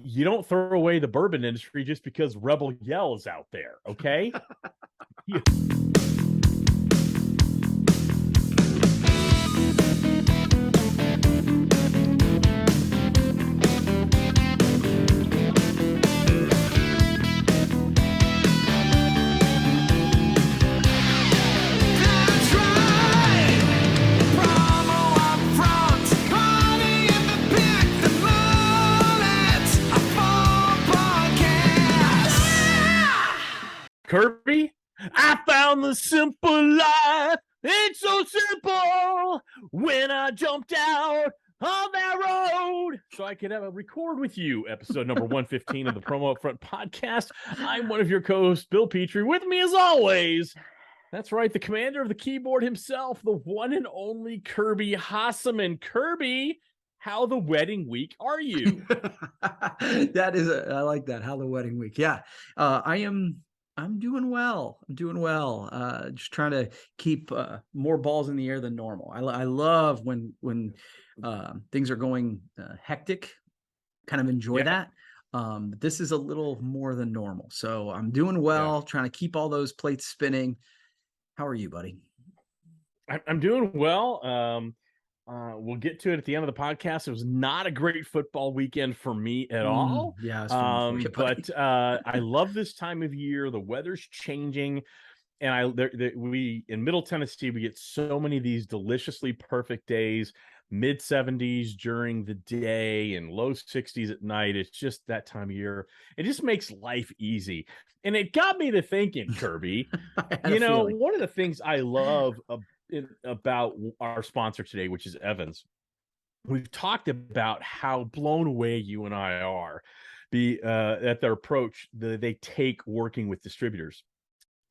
you don't throw away the bourbon industry just because Rebel Yell is out there, okay? Kirby, I found the simple life. It's so simple when I jumped out on that road so I could have a record with you. Episode number 115 of the Promo UPFront Podcast. I'm one of your co-hosts, Bill Petrie. With me as always, that's right, the commander of the keyboard himself, the one and only Kirby Hasseman. Kirby, how the wedding week are you? I like that. How the wedding week. Yeah. I'm doing well. Just trying to keep more balls in the air than normal. I love when things are going hectic. Kind of enjoy that. But this is a little more than normal. So I'm doing well, trying to keep all those plates spinning. How are you, buddy? I'm doing well. We'll get to it at the end of the podcast. It was not a great football weekend for me at all. Yeah, but I love this time of year. The weather's changing, and we in Middle Tennessee we get so many of these deliciously perfect days, mid 70s during the day and low 60s at night. It's just that time of year. It just makes life easy, and it got me to thinking, Kirby. One of the things I love about our sponsor today, which is Evans, we've talked about how blown away you and I are at their approach that they take working with distributors.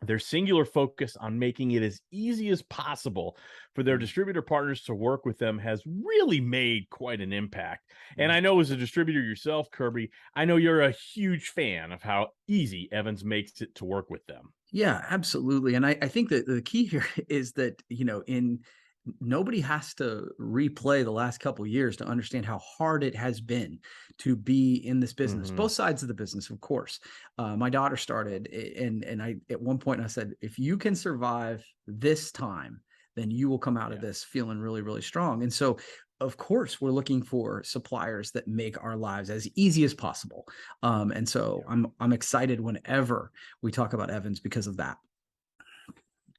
Their singular focus on making it as easy as possible for their distributor partners to work with them has really made quite an impact. And I know as a distributor yourself, Kirby, I know you're a huge fan of how easy Evans makes it to work with them. Yeah, absolutely. And I think that the key here is that, nobody has to replay the last couple of years to understand how hard it has been to be in this business, both sides of the business, of course. My daughter started, and I at one point I said, if you can survive this time, then you will come out of this feeling really, really strong. And so, of course, we're looking for suppliers that make our lives as easy as possible. And so I'm excited whenever we talk about Evans because of that.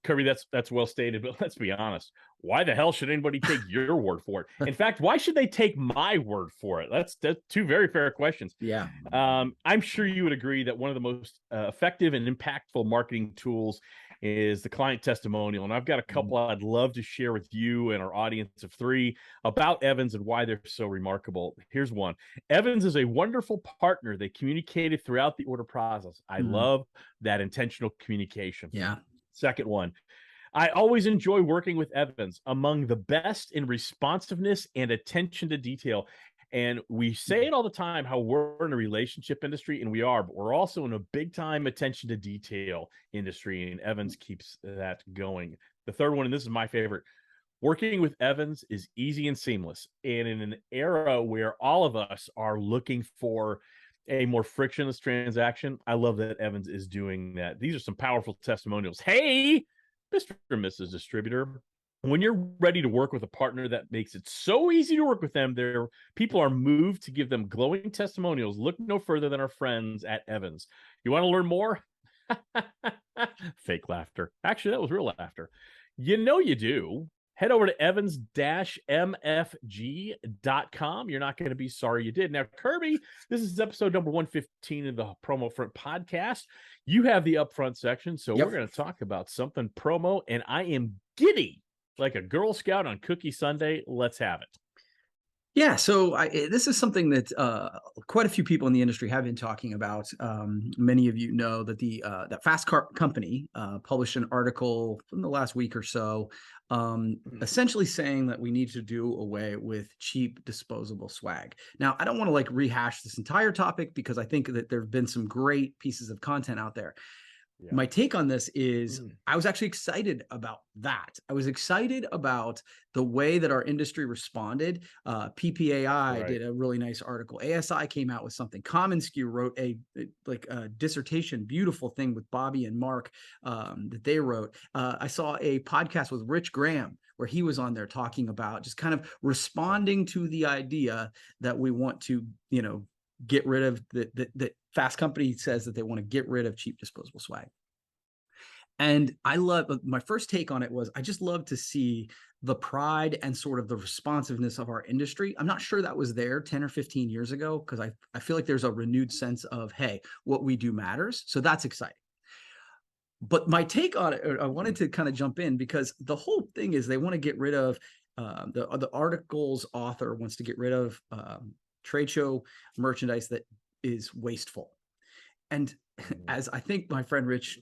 Kirby, that's well stated, but let's be honest. Why the hell should anybody take your word for it? In fact, why should they take my word for it? That's two very fair questions. Yeah. I'm sure you would agree that one of the most effective and impactful marketing tools is the client testimonial. And I've got a couple I'd love to share with you and our audience of 3 about Evans and why they're so remarkable. Here's one. Evans is a wonderful partner. They communicated throughout the order process. I love that intentional communication. Yeah. Second one, I always enjoy working with Evans, among the best in responsiveness and attention to detail. And we say it all the time, how we're in a relationship industry, and we are, but we're also in a big time attention to detail industry, and Evans keeps that going. The third one, and this is my favorite, working with Evans is easy and seamless. And in an era where all of us are looking for a more frictionless transaction, I love that Evans is doing that. These are some powerful testimonials. Hey, Mr. and Mrs. Distributor, when you're ready to work with a partner that makes it so easy to work with them, their people are moved to give them glowing testimonials. Look no further than our friends at Evans. You want to learn more? Fake laughter. Actually, that was real laughter. You know you do. Head over to evans-mfg.com. You're not going to be sorry you did. Now, Kirby, this is episode number 115 of the Promo UPFront Podcast. You have the upfront section, so we're going to talk about something promo, and I am giddy like a Girl Scout on Cookie Sunday. Let's have it. Yeah, so this is something that quite a few people in the industry have been talking about. Many of you know that that Fast Car Company published an article in the last week or so, essentially saying that we need to do away with cheap disposable swag. Now, I don't want to rehash this entire topic because I think that there have been some great pieces of content out there. My take on this is I was actually excited about that. I was excited about the way that our industry responded. PPAI did a really nice article. ASI came out with something. commonsku wrote a dissertation, beautiful thing with Bobby and Mark that they wrote. I saw a podcast with Rich Graham where he was on there talking about just kind of responding to the idea that we want to, get rid of that Fast Company says that they want to get rid of cheap disposable swag. And my first take on it was I just love to see the pride and sort of the responsiveness of our industry. I'm not sure that was there 10 or 15 years ago because I feel like there's a renewed sense of, hey, what we do matters. So that's exciting. But my take on it, I wanted to kind of jump in because the whole thing is they want to get rid of the article's author wants to get rid of trade show merchandise that is wasteful. And as I think my friend Rich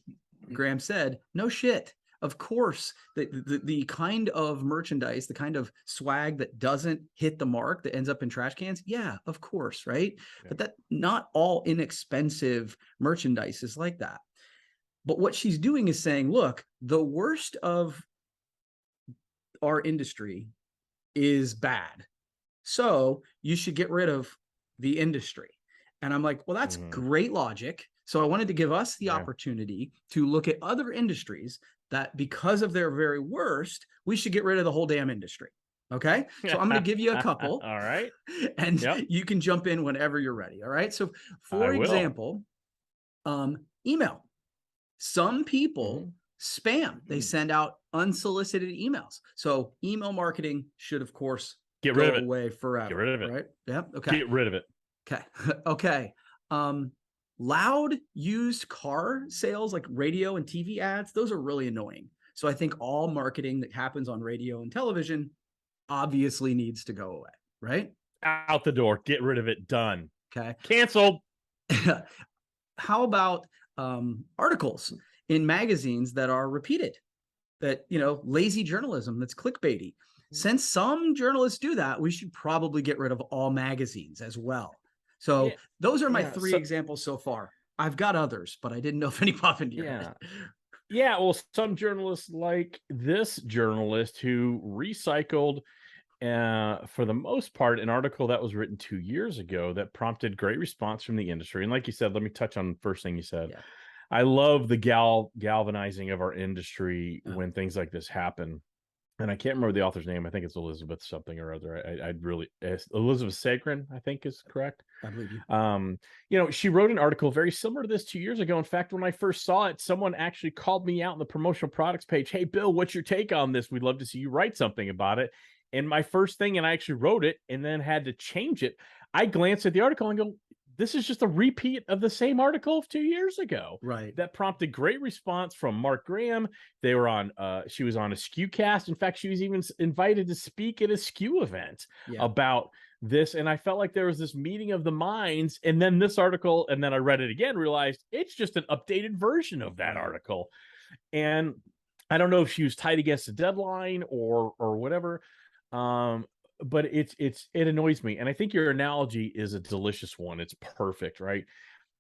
Graham said, no shit. Of course, the kind of merchandise, the kind of swag that doesn't hit the mark that ends up in trash cans. Yeah, of course, right? Yeah. But that not all inexpensive merchandise is like that. But what she's doing is saying, look, the worst of our industry is bad. So you should get rid of the industry. And I'm like, well, that's great logic. So I wanted to give us the opportunity to look at other industries that because of their very worst, we should get rid of the whole damn industry. Okay. So I'm going to give you a couple. All right. And you can jump in whenever you're ready. All right. So for example, email. Some people spam. They send out unsolicited emails. So email marketing should, of course, get rid of it. Away forever. Get rid of it. Right. Yeah. Okay. Get rid of it. Okay. Okay. Loud used car sales like radio and TV ads, those are really annoying. So I think all marketing that happens on radio and television obviously needs to go away, right? Out the door. Get rid of it. Done. Okay. Canceled. How about articles in magazines that are repeated? That, lazy journalism that's clickbaity. Since some journalists do that, we should probably get rid of all magazines as well. So those are my three examples so far. I've got others, but I didn't know if any pop into your head. Yeah, well, some journalists like this journalist who recycled, for the most part, an article that was written 2 years ago that prompted great response from the industry. And like you said, let me touch on the first thing you said. Yeah. I love the galvanizing of our industry when things like this happen. And I can't remember the author's name. I think it's Elizabeth something or other. Elizabeth Sagrin, I think is correct. I believe you. She wrote an article very similar to this 2 years ago. In fact, when I first saw it, someone actually called me out on the promotional products page. Hey, Bill, what's your take on this? We'd love to see you write something about it. And my first thing, and I actually wrote it and then had to change it. I glanced at the article and go, this is just a repeat of the same article of 2 years ago. Right. That prompted great response from Mark Graham. They were on, she was on a SKU cast. In fact, she was even invited to speak at a SKU event about this. And I felt like there was this meeting of the minds. And then this article, and then I read it again, realized it's just an updated version of that article. And I don't know if she was tight against a deadline or whatever. But it annoys me. And I think your analogy is a delicious one. It's perfect, right?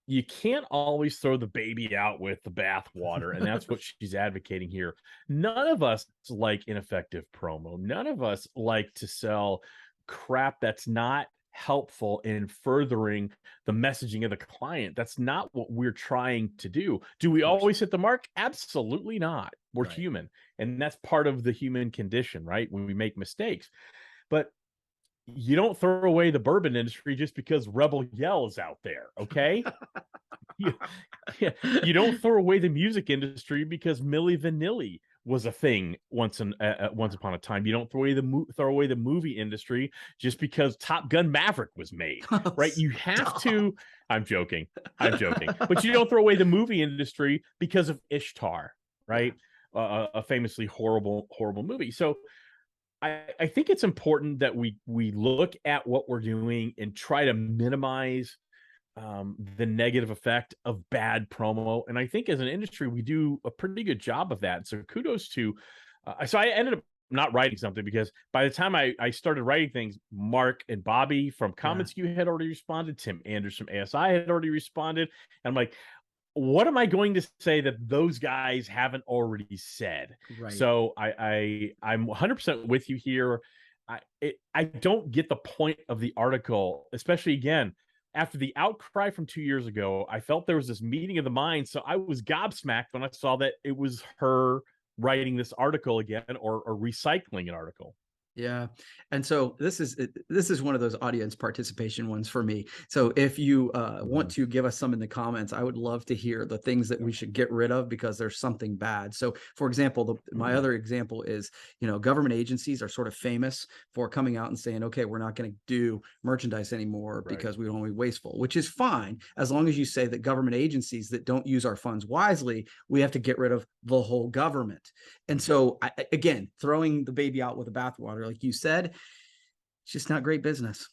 You can't always throw the baby out with the bathwater. And that's what she's advocating here. None of us like ineffective promo. None of us like to sell crap that's not helpful in furthering the messaging of the client. That's not what we're trying to do. Do we always hit the mark? Absolutely not. We're human. And that's part of the human condition, right? When we make mistakes. But you don't throw away the bourbon industry just because Rebel Yell is out there, okay? You don't throw away the music industry because Milli Vanilli was a thing once upon a time. You don't throw away the movie industry just because Top Gun Maverick was made, right? You have to. I'm joking, but you don't throw away the movie industry because of Ishtar, right? A famously horrible movie. So I think it's important that we look at what we're doing and try to minimize the negative effect of bad promo. And I think as an industry, we do a pretty good job of that. So kudos to, so I ended up not writing something because by the time I started writing things, Mark and Bobby from commonsku had already responded. Tim Anders from ASI had already responded. And I'm like, what am I going to say that those guys haven't already said? Right. So I'm 100% with you here. I don't get the point of the article, especially again after the outcry from 2 years ago. I felt there was this meeting of the minds, so I was gobsmacked when I saw that it was her writing this article again, or recycling an article. Yeah. And so this is one of those audience participation ones for me. So if you want to give us some in the comments, I would love to hear the things that we should get rid of because there's something bad. So for example, my other example is, government agencies are sort of famous for coming out and saying, okay, we're not going to do merchandise anymore because we don't want to be wasteful, which is fine. As long as you say that government agencies that don't use our funds wisely, we have to get rid of the whole government. And so again, throwing the baby out with the bathwater, like you said, it's just not great business.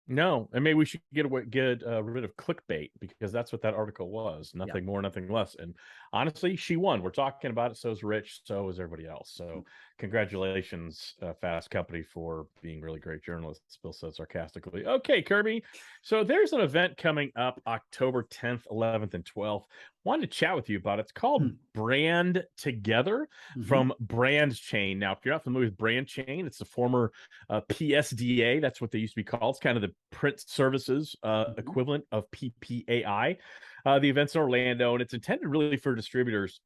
No, and maybe we should get rid of clickbait, because that's what that article was. Nothing more, nothing less. And honestly, she won. We're talking about it. So is Rich. So is everybody else. So congratulations, Fast Company, for being really great journalists. Bill said sarcastically. Okay, Kirby. So there's an event coming up October 10th, 11th, and 12th. Wanted to chat with you about it. It's called Brand Together from Brand Chain. Now, if you're not familiar with Brand Chain, it's the former PSDA. That's what they used to be called. It's kind of the print services equivalent of PPAI. The event's in Orlando, and it's intended really for distributors.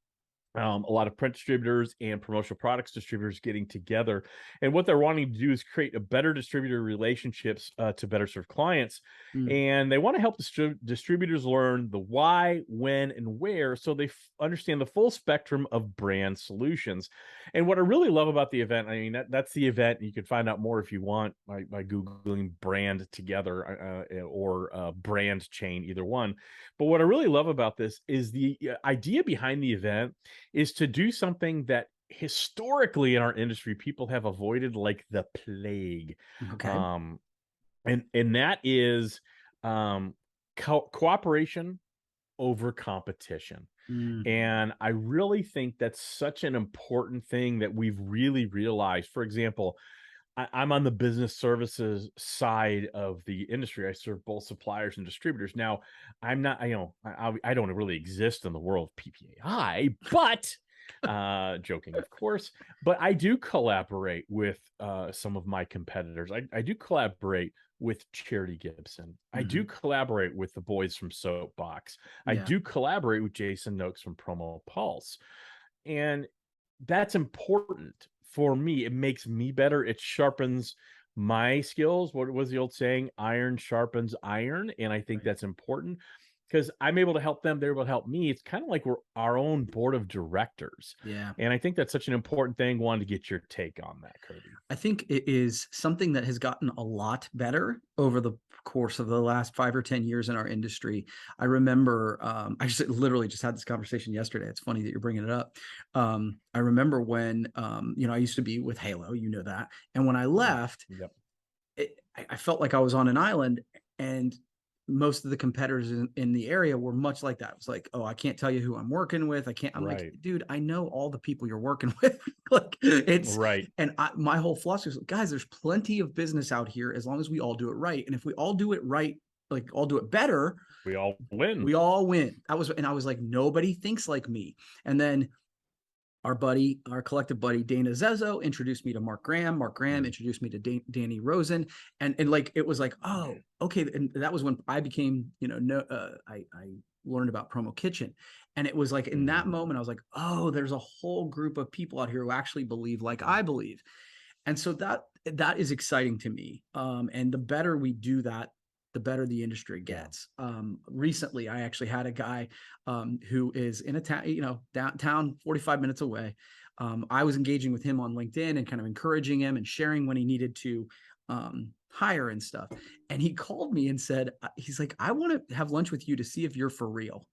A lot of print distributors and promotional products distributors getting together, and what they're wanting to do is create a better distributor relationships to better serve clients. And they want to help distributors learn the why, when, and where, so they understand the full spectrum of brand solutions. And what I really love about the event, I mean, that's the event. You can find out more if you want by Googling Brand Together or Brand Chain, either one. But what I really love about this is the idea behind the event is to do something that historically in our industry people have avoided like the plague. Okay. And that is cooperation over competition. And I really think that's such an important thing that we've really realized. For example, I'm on the business services side of the industry. I serve both suppliers and distributors. Now, I'm not, I don't really exist in the world of PPAI, but joking, of course, but I do collaborate with some of my competitors. I do collaborate with Charity Gibson. I do collaborate with the boys from Soapbox. I do collaborate with Jason Noakes from Promo Pulse. And that's important for me. It makes me better. It sharpens my skills. What was the old saying? Iron sharpens iron. And I think that's important because I'm able to help them. They're able to help me. It's kind of like we're our own board of directors. Yeah. And I think that's such an important thing. Wanted to get your take on that, Kirby. I think it is something that has gotten a lot better over the course of the last 5 or 10 years in our industry. I remember, I literally just had this conversation yesterday. It's funny that you're bringing it up. I remember when, I used to be with Halo, that. And when I left, I felt like I was on an island, and most of the competitors in the area were much like that. It was like, oh, I can't tell you who I'm working with. I'm like, dude, I know all the people you're working with. Like it's right. And my whole philosophy is, guys, there's plenty of business out here as long as we all do it right. And if we all do it right, like all do it better, we all win. We all win. I was like, nobody thinks like me. And then our collective buddy, Dana Zezzo, introduced me to Mark Graham. Mark Graham introduced me to Danny Rosen. And like, it was like, oh, okay. And that was when I became, I learned about Promo Kitchen. And it was like, in that moment, I was like, oh, there's a whole group of people out here who actually believe like I believe. And so that is exciting to me. And the better we do that, the better the industry gets. Recently, I actually had a guy who is in a town, downtown, 45 minutes away. I was engaging with him on LinkedIn and kind of encouraging him and sharing when he needed to hire and stuff. And he called me and said, he's like, I want to have lunch with you to see if you're for real.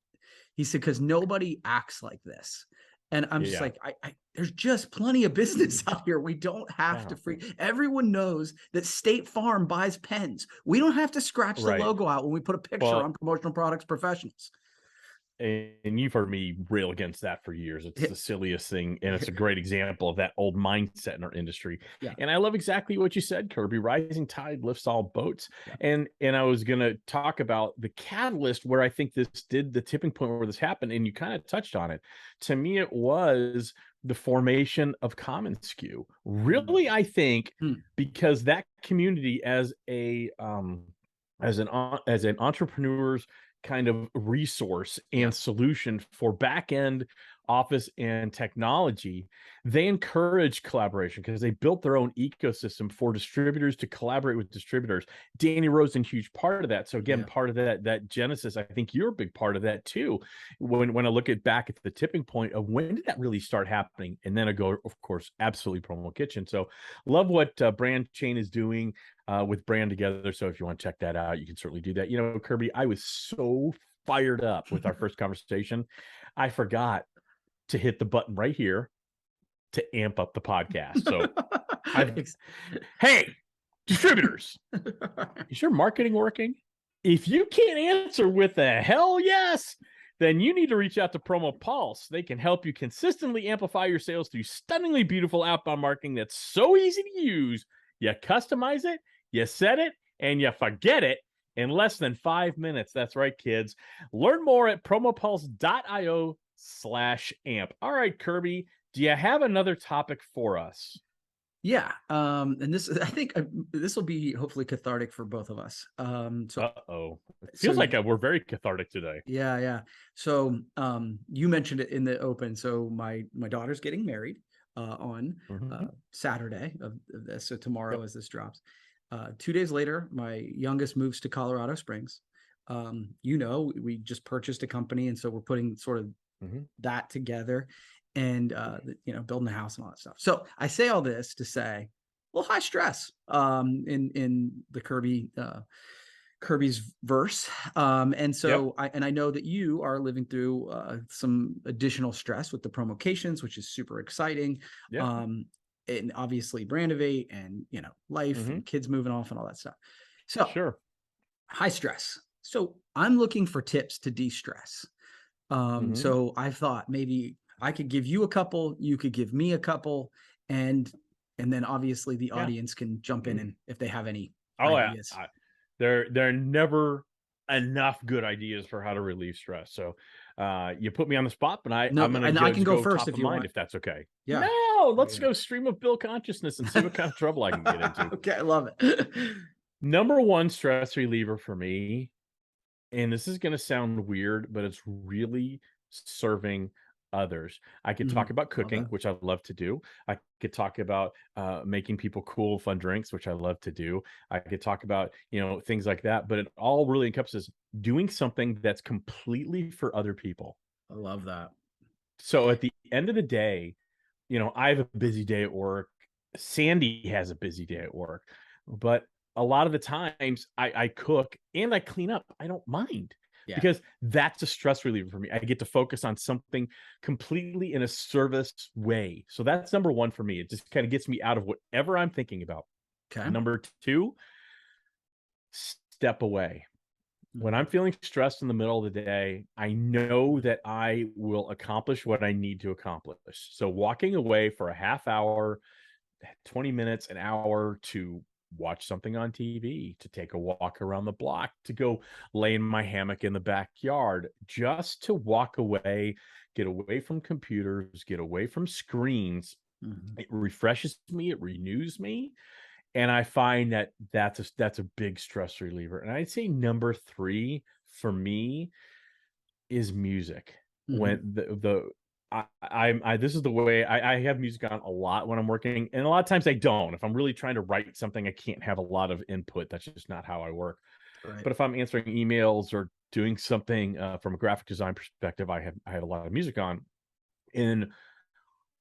He said, because nobody acts like this. And I'm just like, there's just plenty of business out here. We don't have to everyone knows that State Farm buys pens. We don't have to scratch the logo out when we put a picture on Promotional Products Professionals. and you've heard me rail against that for years. It's the silliest thing, and it's a great example of that old mindset in our industry. Yeah. And I love exactly what you said, Kirby. Rising tide lifts all boats. Yeah. And I was going to talk about the catalyst where I think this did the tipping point where this happened, and you kind of touched on it. To me, it was the formation of Common SKU. Really, I think because that community as an entrepreneur's kind of resource and solution for back-end office and technology, they encourage collaboration because they built their own ecosystem for distributors to collaborate with distributors. Danny Rose is a huge part of that. So again, part of that genesis, I think you're a big part of that too. When I look back at the tipping point of when did that really start happening? And then I go, of course, absolutely Promo Kitchen. So love what Brand Chain is doing with Brand Together. So if you want to check that out, you can certainly do that. You know, Kirby, I was so fired up with our first conversation. I forgot to hit the button right here to amp up the podcast. So hey, distributors, is your marketing working? If you can't answer with a hell yes, then you need to reach out to Promo Pulse. They can help you consistently amplify your sales through stunningly beautiful outbound marketing that's so easy to use. You customize it, you set it, and you forget it in less than 5 minutes. That's right, kids. Learn more at promopulse.io/amp. All right, Kirby, do you have another topic for us? Yeah. And this, I think this will be hopefully cathartic for both of us. It feels like we're very cathartic today. Yeah. Yeah. So, you mentioned it in the open. So my daughter's getting married, on, Saturday of this. So tomorrow as this drops, 2 days later, my youngest moves to Colorado Springs. We just purchased a company, and so we're putting sort of that together, and building a house and all that stuff. So I say all this to say, well, high stress in the Kirby's verse, and so I know that you are living through some additional stress with the promocations, which is super exciting. And obviously Brandivate and life and kids moving off and all that stuff. So high stress. So I'm looking for tips to de-stress. So I thought maybe I could give you a couple, you could give me a couple, and then obviously the audience can jump in and if they have any ideas. There are never enough good ideas for how to relieve stress. So you put me on the spot, but I can go first if you want, if that's okay. Yeah. No, let's go stream of Bill consciousness and see what kind of trouble I can get into. Okay, I love it. Number one stress reliever for me, and this is going to sound weird, but it's really serving others. I could talk about cooking, which I love to do. I could talk about making people cool, fun drinks, which I love to do. I could talk about, things like that, but it all really encompasses doing something that's completely for other people. I love that. So at the end of the day, I have a busy day at work. Sandy has a busy day at work, but a lot of the times I cook and I clean up. I don't mind. Because that's a stress reliever for me. I get to focus on something completely in a service way. So that's number one for me. It just kind of gets me out of whatever I'm thinking about. Okay. Number two, step away. When I'm feeling stressed in the middle of the day, I know that I will accomplish what I need to accomplish. So walking away for a half hour, 20 minutes, an hour to watch something on TV, to take a walk around the block, to go lay in my hammock in the backyard, just to walk away, get away from computers, get away from screens. It refreshes me, it renews me. And I find that that's a big stress reliever. And I'd say number three for me is music. When this is the way I have music on a lot when I'm working, and a lot of times I don't. If I'm really trying to write something, I can't have a lot of input. That's just not how I work. Right. But if I'm answering emails or doing something from a graphic design perspective, I have a lot of music on. And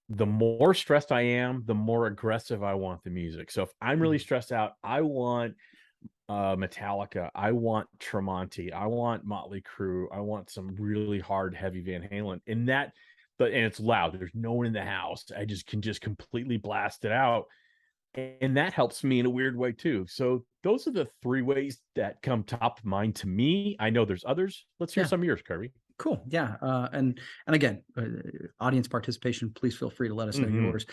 the more stressed I am, the more aggressive I want the music. So if I'm really stressed out, I want Metallica, I want Tremonti, I want Motley Crue, I want some really hard, heavy Van Halen, and it's loud. There's no one in the house. I can completely blast it out, and that helps me in a weird way too. So those are the three ways that come top of mind to me. I know there's others. Let's hear some of yours, Kirby. Cool. Yeah. And again, audience participation, please feel free to let us know yours.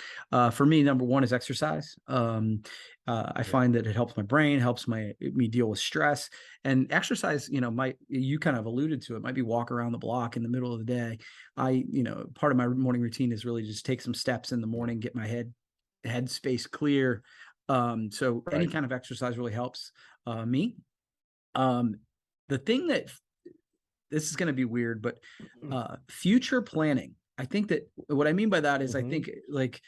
For me, number one is exercise. I find that it helps my brain, helps me deal with stress. And exercise, you kind of alluded to it, might be walk around the block in the middle of the day. Part of my morning routine is really just take some steps in the morning, get my head space clear. So any kind of exercise really helps me. The thing that this is going to be weird, but future planning. I think that what I mean by that is I think like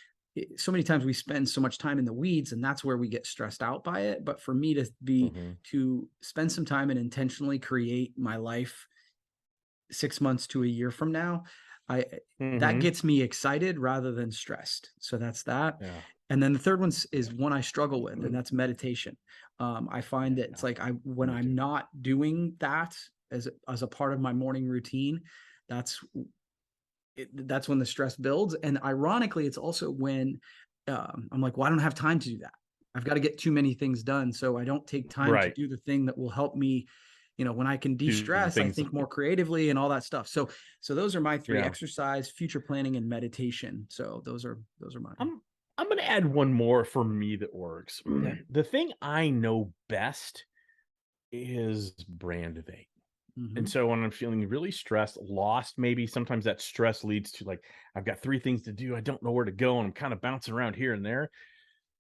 so many times we spend so much time in the weeds and that's where we get stressed out by it. But for me to spend some time and intentionally create my life 6 months to a year from now, that gets me excited rather than stressed. So that's that. Yeah. And then the third one is one I struggle with, and that's meditation. I find that it's like when I'm not doing that as a part of my morning routine, that's when the stress builds. And ironically, it's also when I'm like, well, I don't have time to do that. I've got to get too many things done. So I don't take time to do the thing that will help me, when I can de-stress, I think more creatively and all that stuff. So those are my three: exercise, future planning, and meditation. So those are mine. I'm going to add one more for me that works. The thing I know best is brand evade. And so when I'm feeling really stressed, lost, maybe sometimes that stress leads to like, I've got 3 things to do. I don't know where to go. And I'm kind of bouncing around here and there.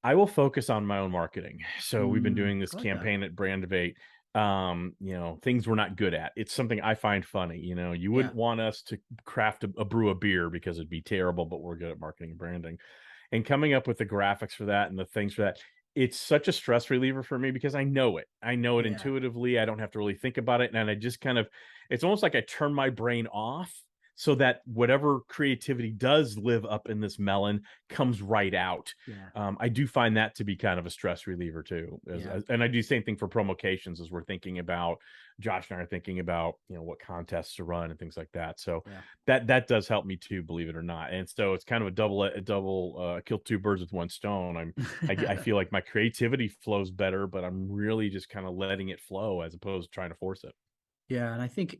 I will focus on my own marketing. So we've been doing this campaign at Brand Evade. Things we're not good at. It's something I find funny. You wouldn't want us to craft a brew a beer because it'd be terrible, but we're good at marketing and branding. And coming up with the graphics for that and the things for that, it's such a stress reliever for me because I know it intuitively. I don't have to really think about it. And I just it's almost like I turn my brain off so that whatever creativity does live up in this melon comes right out. I do find that to be kind of a stress reliever too. And I do the same thing for promocations as we're thinking about, Josh and I are thinking about, what contests to run and things like that. So that does help me too, believe it or not. And so it's kind of a double kill 2 birds with 1 stone. I feel like my creativity flows better, but I'm really just kind of letting it flow as opposed to trying to force it. Yeah. And I think,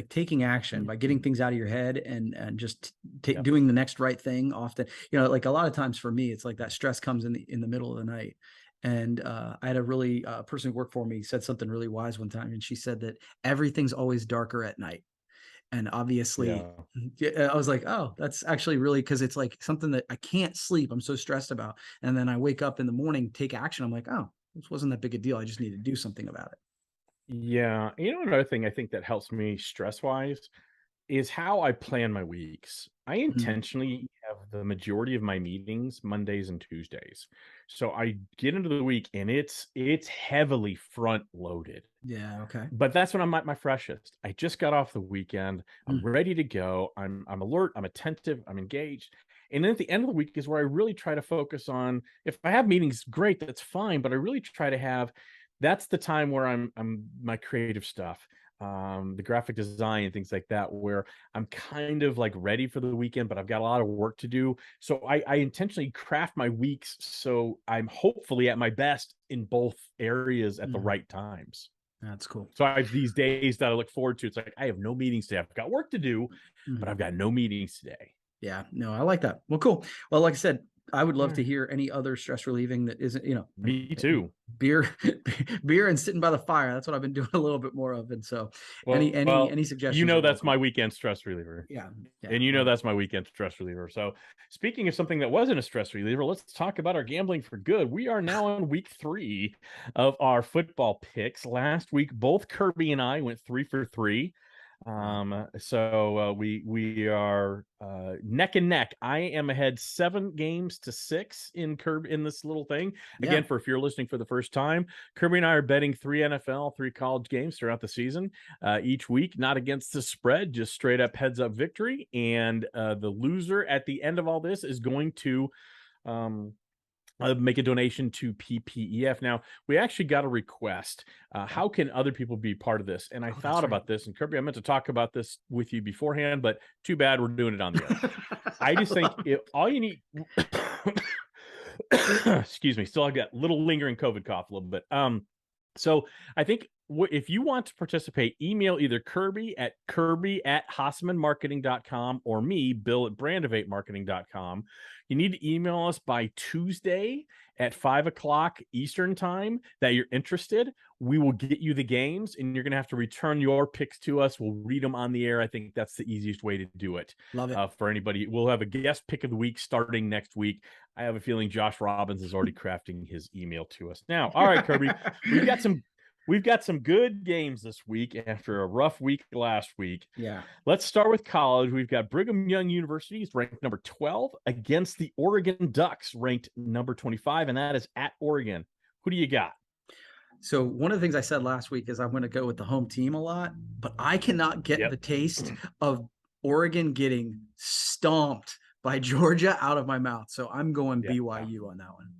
taking action by getting things out of your head and just doing the next right thing often, like a lot of times for me, it's like that stress comes in the middle of the night. And I had a really person who worked for me said something really wise one time. And she said that everything's always darker at night. And obviously I was like, oh, that's actually really, because it's like something that I can't sleep. I'm so stressed about. And then I wake up in the morning, take action. I'm like, oh, this wasn't that big a deal. I just need to do something about it. Yeah. Another thing I think that helps me stress-wise is how I plan my weeks. I intentionally have the majority of my meetings Mondays and Tuesdays. So I get into the week and it's heavily front loaded. Yeah. Okay. But that's when I'm at my freshest. I just got off the weekend. I'm ready to go. I'm alert, I'm attentive, I'm engaged. And then at the end of the week is where I really try to focus on, if I have meetings, great, that's fine. But I really try to have, that's the time where I'm my creative stuff, the graphic design and things like that, where I'm kind of like ready for the weekend, but I've got a lot of work to do. So I intentionally craft my weeks so I'm hopefully at my best in both areas at the right times. That's cool. So I have these days that I look forward to. It's like, I have no meetings today. I've got work to do, but I've got no meetings today. Yeah, no, I like that. Well, cool. Well, like I said, I would love to hear any other stress relieving that isn't, me too. Beer and sitting by the fire. That's what I've been doing a little bit more of. And so any suggestions? That's my weekend stress reliever. Yeah. And that's my weekend stress reliever. So speaking of something that wasn't a stress reliever, let's talk about our gambling for good. We are now on week 3 of our football picks. Last week, both Kirby and I went 3 for 3. So we are neck and neck. I am ahead 7 games to 6 in Kirby in this little thing. Again, for if you're listening for the first time, Kirby and I are betting 3 NFL, 3 college games throughout the season, each week, not against the spread, just straight up heads up victory. And the loser at the end of all this is going to make a donation to PPEF. Now, we actually got a request. How can other people be part of this? And I thought about this. And Kirby, I meant to talk about this with you beforehand, but too bad we're doing it on the air. I just think all you need... Excuse me. Still, I've got a little lingering COVID cough a little bit. So I think if you want to participate, email either Kirby@Hassemanmarketing.com or me, Bill@Brandovatemarketing.com. You need to email us by Tuesday at 5 o'clock Eastern time that you're interested. We will get you the games, and you're going to have to return your picks to us. We'll read them on the air. I think that's the easiest way to do it. Love it. For anybody. We'll have a guest pick of the week starting next week. I have a feeling Josh Robbins is already crafting his email to us now. All right, Kirby, We've got some good games this week after a rough week last week. Yeah. Let's start with college. We've got Brigham Young University is ranked number 12 against the Oregon Ducks, ranked number 25, and that is at Oregon. Who do you got? So one of the things I said last week is I'm going to go with the home team a lot, but I cannot get the taste of Oregon getting stomped by Georgia out of my mouth. So I'm going BYU on that one.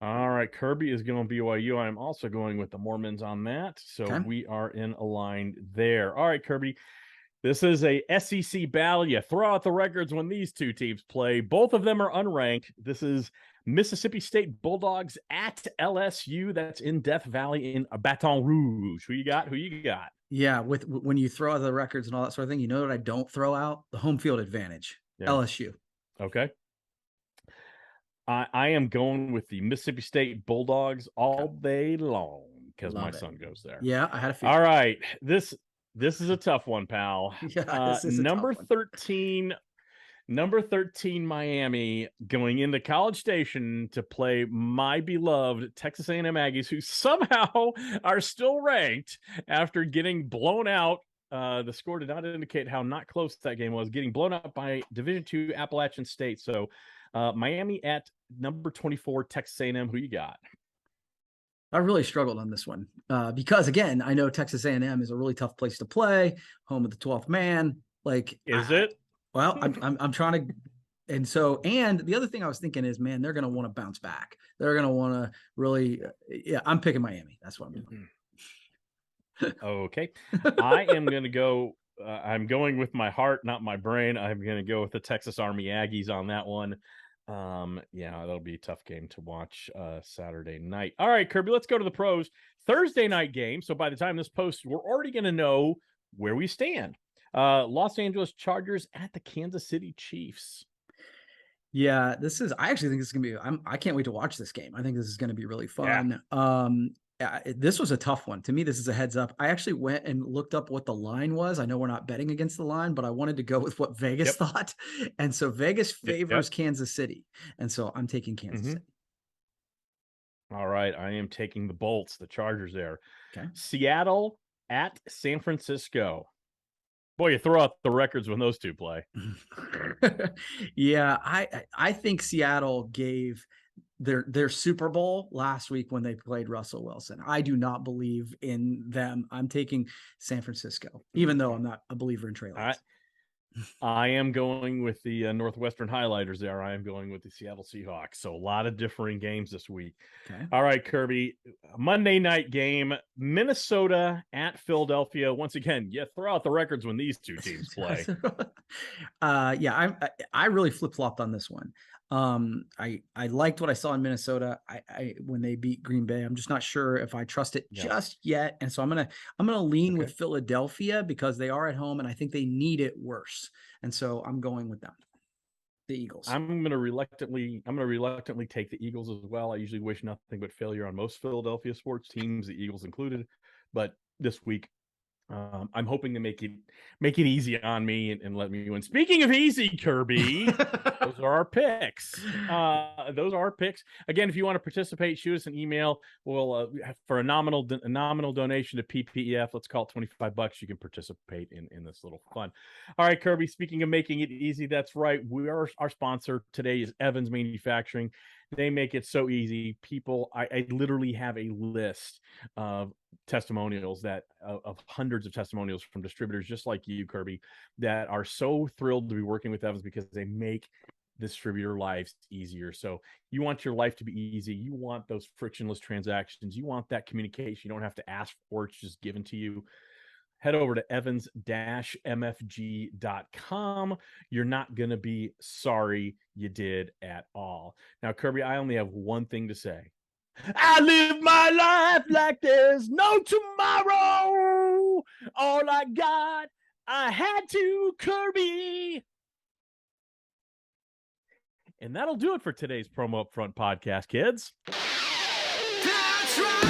All right, Kirby is going BYU. I'm also going with the Mormons on that. So we are in aligned there. All right, Kirby. This is a SEC battle. You throw out the records when these two teams play. Both of them are unranked. This is Mississippi State Bulldogs at LSU. That's in Death Valley in Baton Rouge. Who you got? Yeah, when you throw out the records and all that sort of thing, you know what I don't throw out? The home field advantage. Yeah. LSU. Okay. I am going with the Mississippi State Bulldogs all day long because my son goes there. Yeah, I had a feeling. All right. This is a tough one, pal. Yeah, this is number 13 Miami going into College Station to play my beloved Texas A&M Aggies, who somehow are still ranked after getting blown out. The score did not indicate how not close that game was, getting blown out by Division II Appalachian State. So Miami at number 24, Texas A&M. Who you got? I really struggled on this one because, again, I know Texas A&M is a really tough place to play, home of the 12th man. Is it? Well, I'm trying to, and the other thing I was thinking is, man, they're going to want to bounce back. They're going to want to really, I'm picking Miami. That's what I'm doing. Okay, I am going to go. I'm going with my heart, not my brain. I'm going to go with the Texas Army Aggies on that one. That'll be a tough game to watch Saturday night. All right, Kirby, let's go to the pros. Thursday night game. So by the time this posts, we're already going to know where we stand. Los Angeles Chargers at the Kansas City Chiefs. Yeah, I actually think this is going to be, I can't wait to watch this game. I think this is going to be really fun. This was a tough one. To me, this is a heads up. I actually went and looked up what the line was. I know we're not betting against the line, but I wanted to go with what Vegas thought. And so Vegas favors Kansas City. And so I'm taking Kansas City. All right. I am taking the Bolts, the Chargers there. Okay. Seattle at San Francisco. Boy, you throw out the records when those two play. Yeah, I think Seattle gave their Super Bowl last week when they played Russell Wilson. I do not believe in them. I'm taking San Francisco, even though I'm not a believer in Trey Lance. I am going with the Northwestern Highlighters there. I am going with the Seattle Seahawks. So a lot of differing games this week. Okay. All right, Kirby. Monday night game, Minnesota at Philadelphia. Once again, throw out the records when these two teams play. I really flip-flopped on this one. I liked what I saw in Minnesota. When they beat Green Bay, I'm just not sure if I trust it just yet. And so I'm gonna lean with Philadelphia because they are at home and I think they need it worse. And so I'm going with them. The Eagles. I'm gonna reluctantly take the Eagles as well. I usually wish nothing but failure on most Philadelphia sports teams, the Eagles included. But this week, I'm hoping to make it easy on me and let me win. Speaking of easy, Kirby, those are our picks. Again, if you want to participate, shoot us an email. We'll for a nominal donation to PPEF, let's call it $25. You can participate in this little fun. All right, Kirby. Speaking of making it easy, that's right. Our sponsor today is Evans Manufacturing. They make it so easy. People, I literally have a list of testimonials of hundreds of testimonials from distributors just like you, Kirby, that are so thrilled to be working with Evans because they make distributor lives easier. So you want your life to be easy. You want those frictionless transactions. You want that communication. You don't have to ask for it. It's just given to you. Head over to evans-mfg.com. You're not going to be sorry you did at all. Now, Kirby, I only have one thing to say. I live my life like there's no tomorrow. All I got, I had to Kirby. And that'll do it for today's Promo Upfront podcast, kids. That's right.